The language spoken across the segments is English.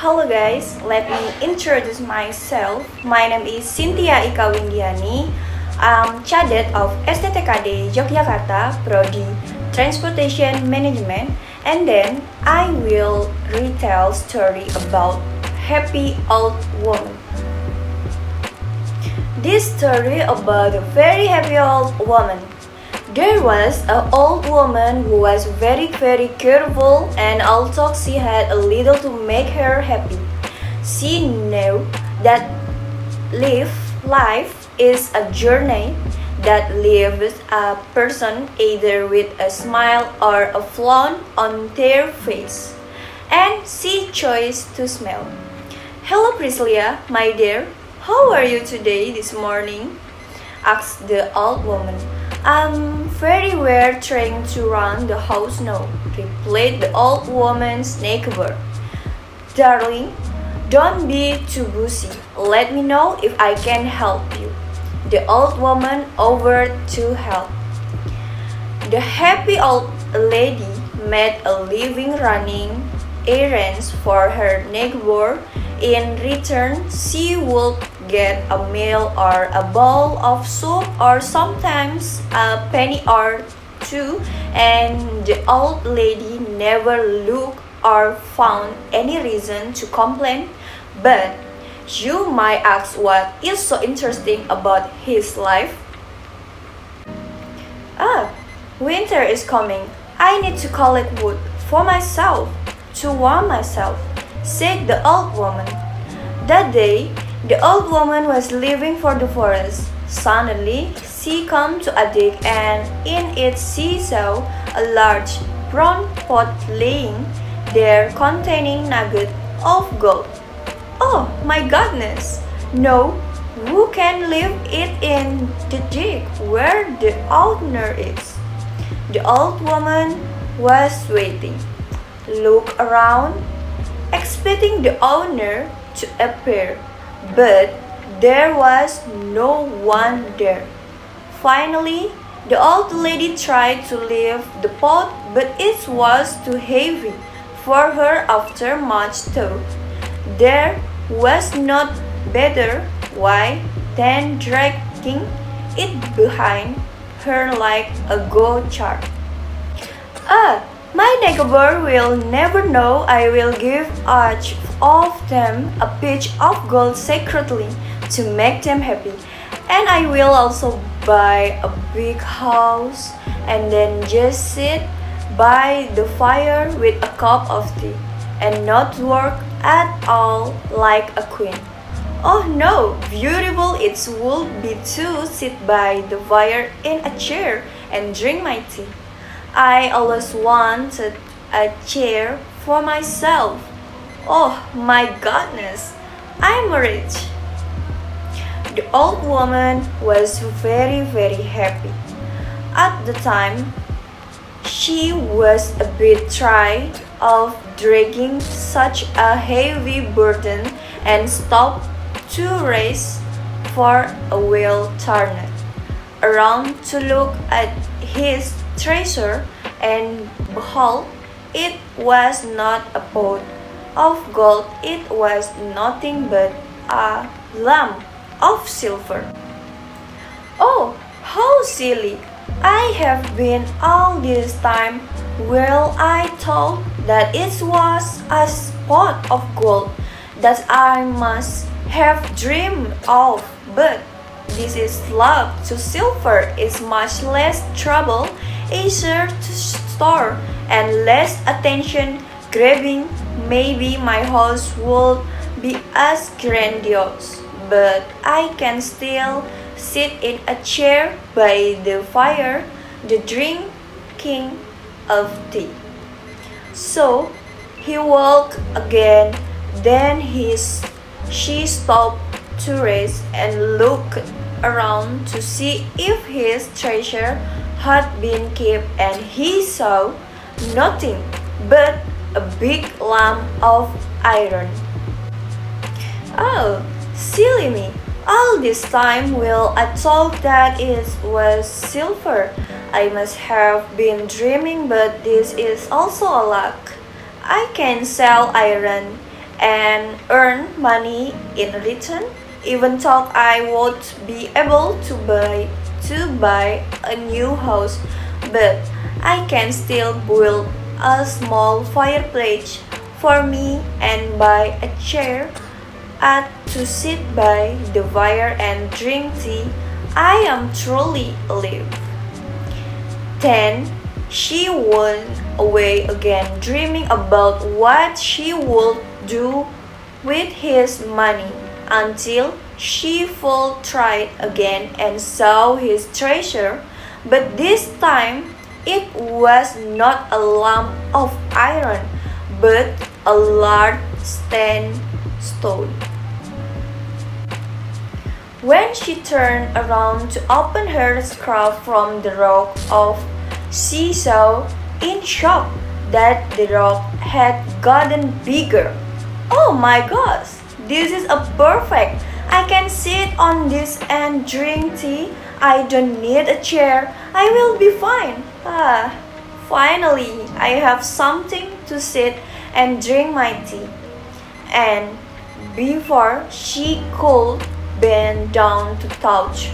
Hello guys, let me introduce myself. My name is Sintya Windiyani. I'm cadet of STTKD Yogyakarta, Prodi Transportation Management, and then I will retell story about happy old woman. This story about a very happy old woman. There was an old woman who was very careful, and although she had a little to make her happy, she knew that life is a journey that leaves a person either with a smile or a frown on their face. And she chose to smile. Hello Priscilla, my dear. How are you today this morning? Asked the old woman. I'm very well trying to run the house now, replied the old woman's neighbor. Darling, don't be too busy. Let me know if I can help you. The old woman offered to help. The happy old lady made a living running errands for her neighbor. In return, she would get a meal or a bowl of soup or sometimes a penny or two, and the old lady never looked or found any reason to complain. But you might ask what is so interesting about his life? Ah, winter is coming. I need to collect wood for myself to warm myself, said the old woman. That day, the old woman was leaving for the forest. Suddenly, she came to a dig, and in it she saw a large brown pot laying there containing nuggets of gold. Oh my goodness! No, who can leave it in the dig where the owner is? The old woman was waiting. Look around, expecting the owner to appear, but there was no one there. Finally, the old lady tried to lift the pot, but it was too heavy for her after much thought. There was not better way than dragging it behind her like a goat cart. Ah, my neighbor will never know I will give each of them a piece of gold secretly to make them happy. And I will also buy a big house and then just sit by the fire with a cup of tea and not work at all like a queen. Oh no, beautiful it would be to sit by the fire in a chair and drink my tea. I always wanted a chair for myself. Oh my goodness, I'm rich. The old woman was very happy. At the time, she was a bit tired of dragging such a heavy burden and stopped to rest for a while, turned around to look at his treasure, and behold, it was not a pot of gold, it was nothing but a lump of silver. Oh, how silly I have been all this time. Well, I thought that it was a spot of gold that I must have dreamed of, but this is love to silver is much less trouble, easier to store, and less attention grabbing. Maybe my house would be as grandiose, but I can still sit in a chair by the fire, the drinking of tea. So he walked again, then she stopped to rest and looked around to see if his treasure had been kept, and he saw nothing but a big lump of iron. Oh, silly me! All this time while I thought that it was silver, I must have been dreaming, but this is also a luck. I can sell iron and earn money in return. Even thought I would be able to buy a new house, but I can still build a small fireplace for me and buy a chair to sit by the fire and drink tea. I am truly alive. Then she went away again, dreaming about what she would do with his money until she fell tried again and saw his treasure. But this time it was not a lump of iron, but a large sandstone. When she turned around to open her scarf from the rock off, she saw in shock that the rock had gotten bigger. Oh my gosh, this is a perfect. I can sit on this and drink tea. I don't need a chair. I will be fine. Finally, I have something to sit and drink my tea. And before she could bend down to touch,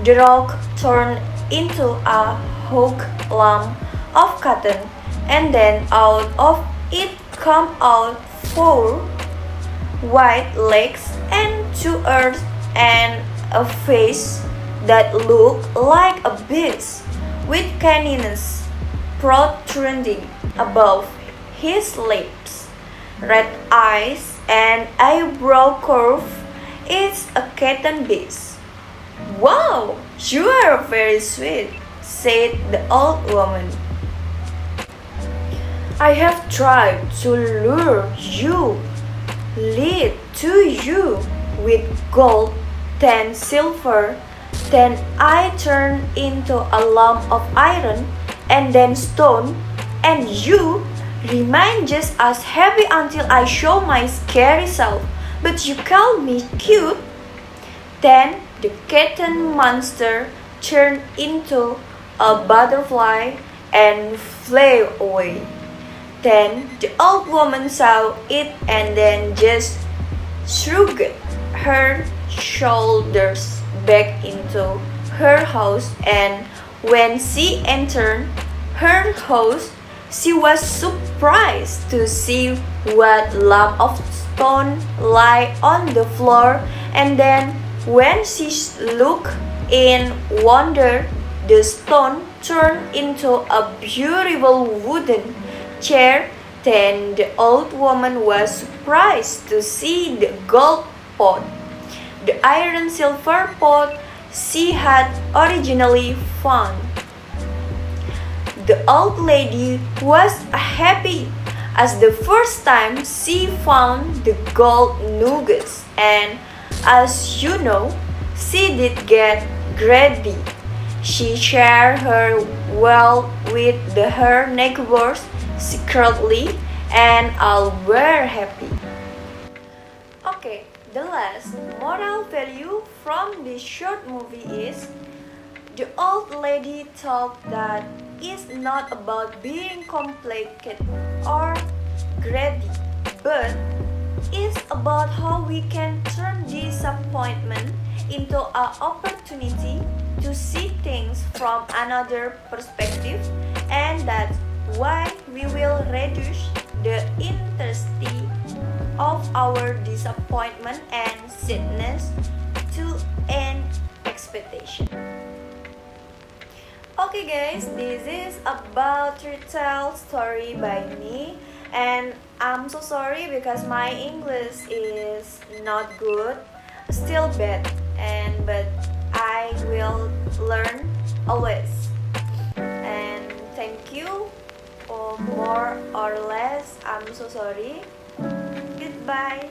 the rock turned into a hook lump of cotton, and then out of it come out four white legs and two ears and a face that looked like a beast with canines protruding above his lips, red eyes and eyebrow curve. It's a kitten beast. Wow, you are very sweet, said the old woman. I have tried to lure you, lead to you with gold, then silver, then I turn into a lump of iron, and then stone, and you remain just as heavy until I show my scary self. But you call me cute. Then the kitten monster turned into a butterfly and flew away. Then the old woman saw it and then just shrugged her shoulders back into her house, and when she entered her house, she was surprised to see what lump of stone lay on the floor, and then when she looked in wonder, the stone turned into a beautiful wooden chair. Then the old woman was surprised to see the gold pot, the iron silver pot she had originally found. The old lady was happy as the first time she found the gold nuggets, and as you know, she did get greedy. She shared her wealth with her neighbors secretly, and all were happy. Okay, the last moral value from this short movie is the old lady thought that it's not about being complicated or greedy, but it's about how we can turn disappointment into an opportunity to see things from another perspective, and that's why we will reduce the intensity of our disappointment and sadness to an expectation. Okay guys, this is about retell story by me, and I'm so sorry because my English is not good, still bad, but I will learn always. And thank you, or more or less, I'm so sorry. Goodbye.